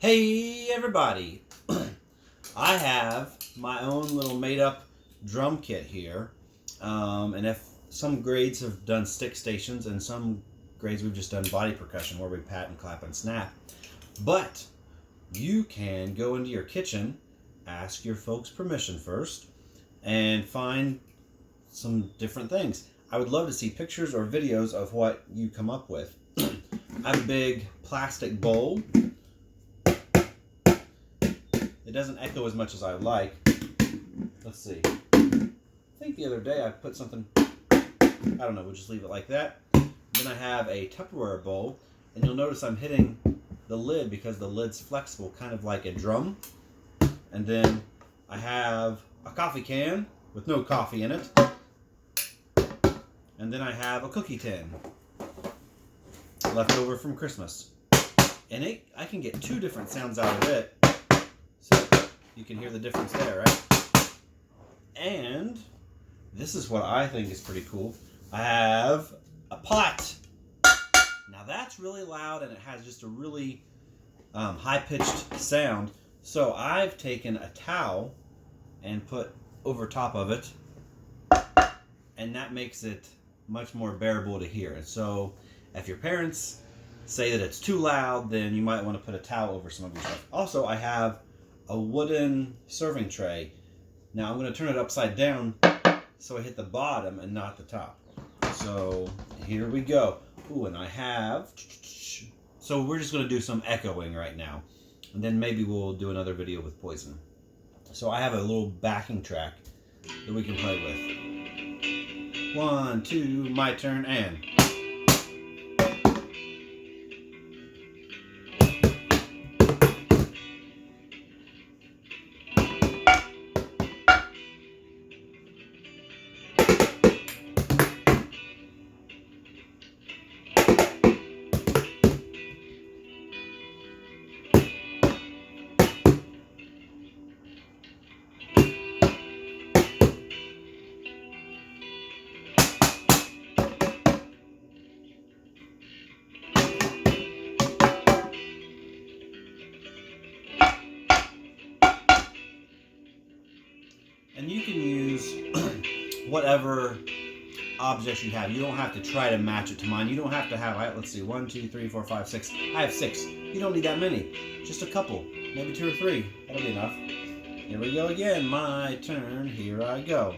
Hey everybody! I have my own little made up drum kit here. And if some grades have done stick stations and some grades we've just done body percussion where we pat and clap and snap. But you can go into your kitchen, ask your folks' permission first, and find some different things. I would love to see pictures or videos of what you come up with. I have a big plastic bowl. It doesn't echo as much as I like. Let's see. I think the other day I put something, I don't know, we'll just leave it like that. Then I have a Tupperware bowl, and you'll notice I'm hitting the lid because the lid's flexible, kind of like a drum. And then I have a coffee can with no coffee in it. And then I have a cookie tin left over from Christmas. And I can get two different sounds out of it. So you can hear the difference there, right? And this is what I think is pretty cool. I have a pot. Now that's really loud and it has just a really high-pitched sound. So I've taken a towel and put over top of it, and that makes it much more bearable to hear. And so if your parents say that it's too loud, then you might want to put a towel over some of your stuff. Also, I have a wooden serving tray. Now I'm going to turn it upside down so I hit the bottom and not the top. So here we go. Ooh, and I have... So we're just going to do some echoing right now. And then maybe we'll do another video with Poison. So I have a little backing track that we can play with. 1, 2, my turn, and... And you can use whatever objects you have. You don't have to try to match it to mine. You don't have to have, let's see, 1, 2, 3, 4, 5, 6. I have 6. You don't need that many. Just a couple, maybe 2 or 3. That'll be enough. Here we go again. My turn. Here I go.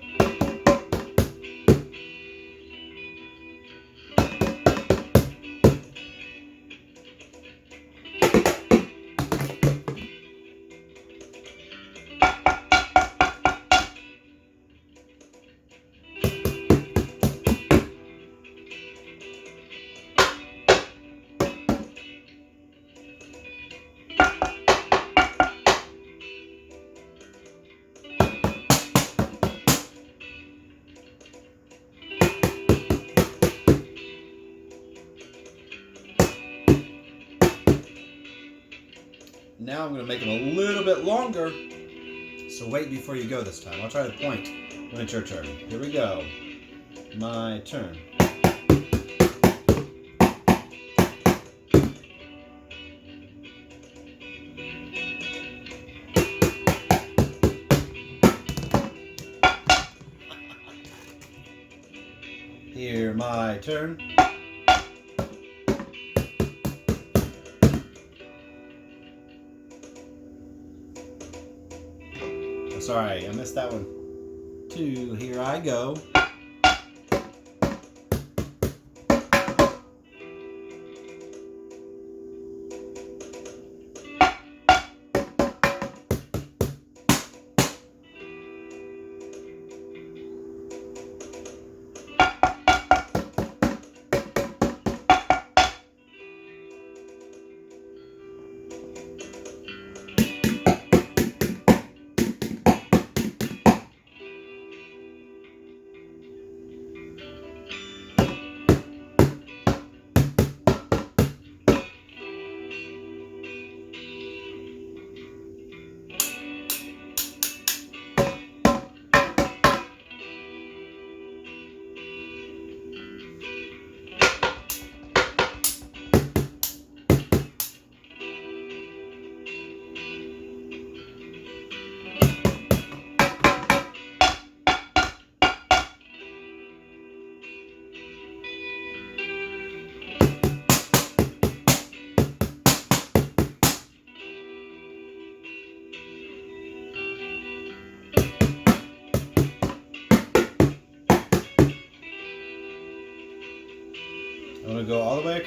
Now I'm going to make them a little bit longer, so wait before you go this time. I'll try to point when it's your turn. Here we go. My turn. Here, my turn. Sorry, I missed that one. 2, here I go.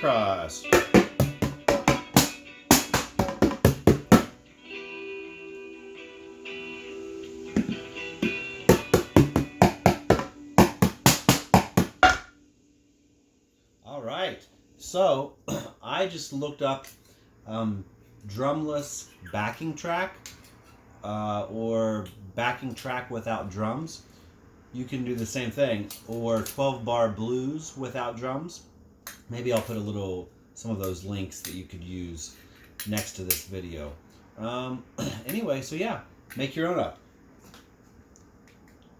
across. All right, so I just looked up drumless backing track or backing track without drums. You can do the same thing, or 12-bar blues without drums. Maybe I'll put some of those links that you could use next to this video. Anyway, so yeah, make your own up.